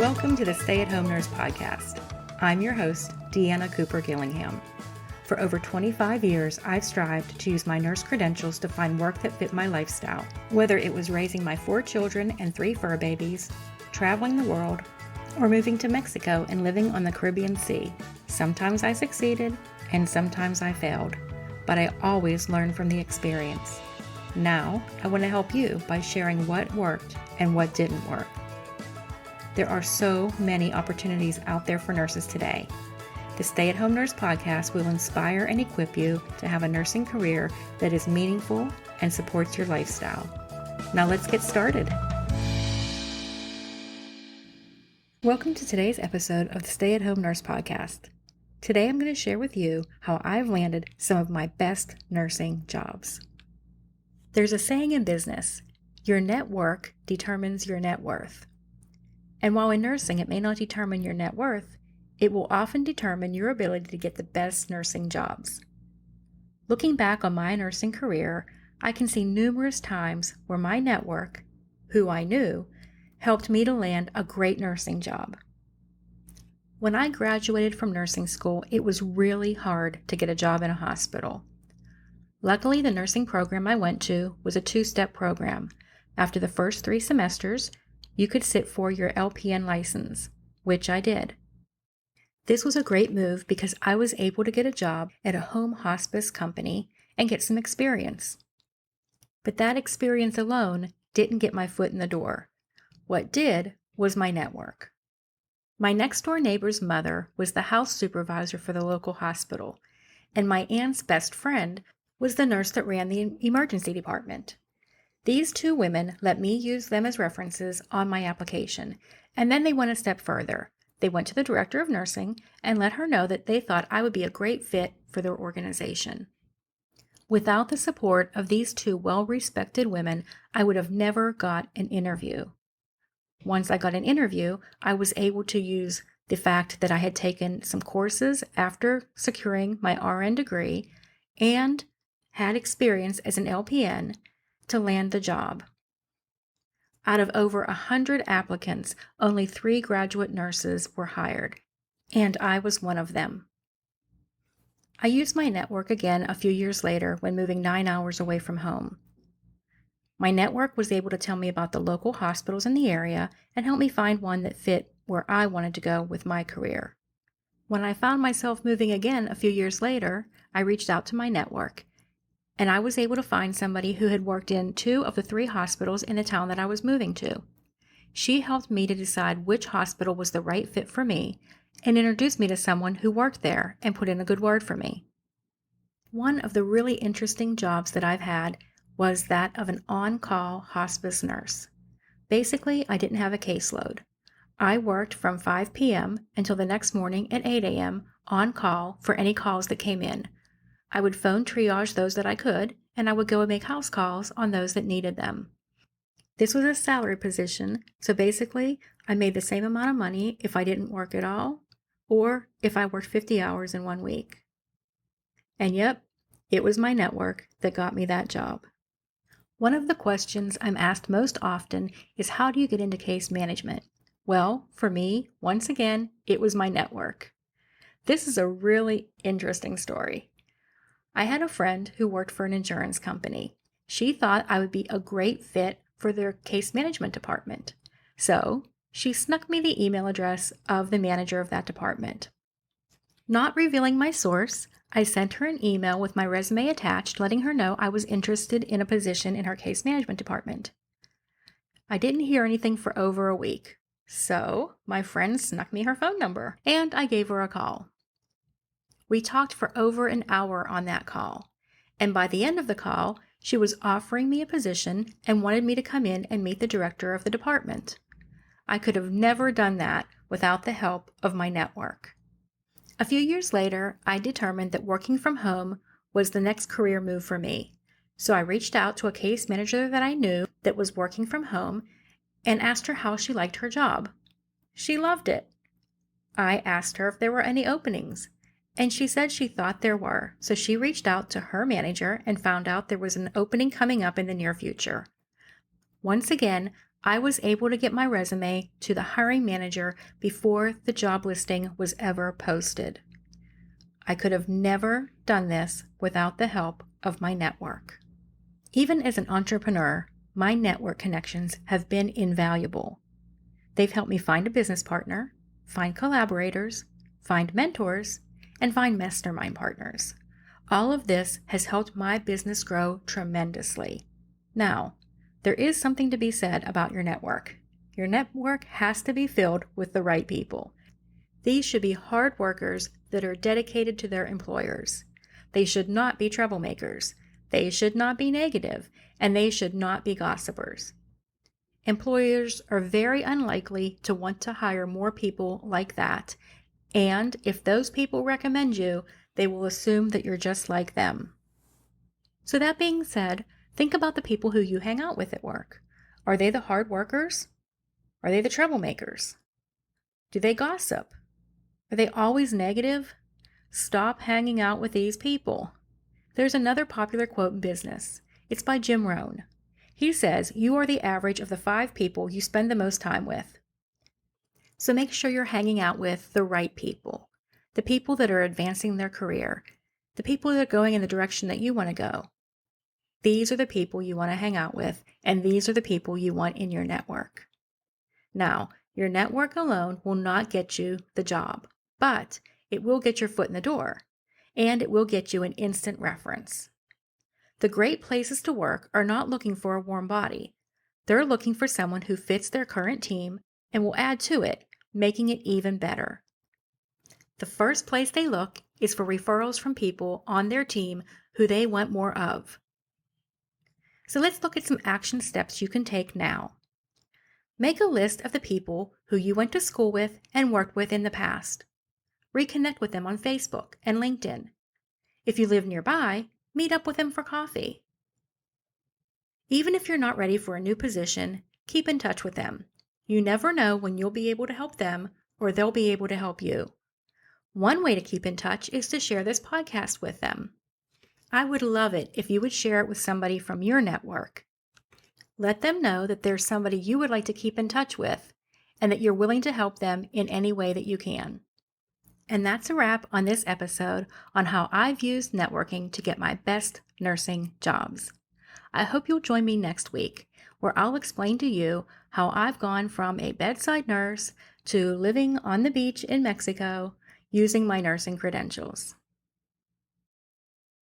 Welcome to the Stay-at-Home Nurse Podcast. I'm your host, Deanna Cooper-Gillingham. For over 25 years, I've strived to use my nurse credentials to find work that fit my lifestyle, whether it was raising my 4 children and 3 fur babies, traveling the world, or moving to Mexico and living on the Caribbean Sea. Sometimes I succeeded, and sometimes I failed, but I always learned from the experience. Now, I want to help you by sharing what worked and what didn't work. There are so many opportunities out there for nurses today. The Stay-at-Home Nurse Podcast will inspire and equip you to have a nursing career that is meaningful and supports your lifestyle. Now let's get started. Welcome to today's episode of the Stay-at-Home Nurse Podcast. Today I'm going to share with you how I've landed some of my best nursing jobs. There's a saying in business, your network determines your net worth. And while in nursing it may not determine your net worth, it will often determine your ability to get the best nursing jobs. Looking back on my nursing career, I can see numerous times where my network, who I knew, helped me to land a great nursing job. When I graduated from nursing school, it was really hard to get a job in a hospital. Luckily, the nursing program I went to was a 2-step program. After the first 3 semesters, you could sit for your LPN license, which I did. This was a great move because I was able to get a job at a home hospice company and get some experience. But that experience alone didn't get my foot in the door. What did was my network. My next-door neighbor's mother was the house supervisor for the local hospital, and my aunt's best friend was the nurse that ran the emergency department. These 2 women let me use them as references on my application, and then they went a step further. They went to the director of nursing and let her know that they thought I would be a great fit for their organization. Without the support of these 2 well-respected women, I would have never got an interview. Once I got an interview, I was able to use the fact that I had taken some courses after securing my RN degree and had experience as an LPN to land the job. Out of over 100 applicants, only 3 graduate nurses were hired, and I was one of them. I used my network again a few years later when moving 9 hours away from home. My network was able to tell me about the local hospitals in the area and help me find one that fit where I wanted to go with my career. When I found myself moving again a few years later, I reached out to my network, and I was able to find somebody who had worked in 2 of the 3 hospitals in the town that I was moving to. She helped me to decide which hospital was the right fit for me and introduced me to someone who worked there and put in a good word for me. One of the really interesting jobs that I've had was that of an on-call hospice nurse. Basically, I didn't have a caseload. I worked from 5 p.m. until the next morning at 8 a.m. on call for any calls that came in. I would phone triage those that I could, and I would go and make house calls on those that needed them. This was a salary position, so basically, I made the same amount of money if I didn't work at all, or if I worked 50 hours in 1 week. And yep, it was my network that got me that job. One of the questions I'm asked most often is, how do you get into case management? Well, for me, once again, it was my network. This is a really interesting story. I had a friend who worked for an insurance company. She thought I would be a great fit for their case management department. So she snuck me the email address of the manager of that department. Not revealing my source, I sent her an email with my resume attached, letting her know I was interested in a position in her case management department. I didn't hear anything for over a week, so my friend snuck me her phone number, and I gave her a call. We talked for over an hour on that call, and by the end of the call, she was offering me a position and wanted me to come in and meet the director of the department. I could have never done that without the help of my network. A few years later, I determined that working from home was the next career move for me, so I reached out to a case manager that I knew that was working from home and asked her how she liked her job. She loved it. I asked her if there were any openings, and she said she thought there were, so she reached out to her manager and found out there was an opening coming up in the near future. Once again, I was able to get my resume to the hiring manager before the job listing was ever posted. I could have never done this without the help of my network. Even as an entrepreneur, my network connections have been invaluable. They've helped me find a business partner, find collaborators, find mentors, and find mastermind partners. All of this has helped my business grow tremendously. Now, there is something to be said about your network. Your network has to be filled with the right people. These should be hard workers that are dedicated to their employers. They should not be troublemakers. They should not be negative, and they should not be gossipers. Employers are very unlikely to want to hire more people like that, and if those people recommend you, they will assume that you're just like them. So that being said, think about the people who you hang out with at work. Are they the hard workers? Are they the troublemakers? Do they gossip? Are they always negative? Stop hanging out with these people. There's another popular quote in business. It's by Jim Rohn. He says, you are the average of the 5 people you spend the most time with. So make sure you're hanging out with the right people, the people that are advancing their career, the people that are going in the direction that you want to go. These are the people you want to hang out with, and these are the people you want in your network. Now, your network alone will not get you the job, but it will get your foot in the door, and it will get you an instant reference. The great places to work are not looking for a warm body. They're looking for someone who fits their current team and will add to it, making it even better. The first place they look is for referrals from people on their team who they want more of. So let's look at some action steps you can take now. Make a list of the people who you went to school with and worked with in the past. Reconnect with them on Facebook and LinkedIn. If you live nearby, meet up with them for coffee. Even if you're not ready for a new position, keep in touch with them. You never know when you'll be able to help them or they'll be able to help you. One way to keep in touch is to share this podcast with them. I would love it if you would share it with somebody from your network. Let them know that there's somebody you would like to keep in touch with and that you're willing to help them in any way that you can. And that's a wrap on this episode on how I've used networking to get my best nursing jobs. I hope you'll join me next week, where I'll explain to you how I've gone from a bedside nurse to living on the beach in Mexico using my nursing credentials.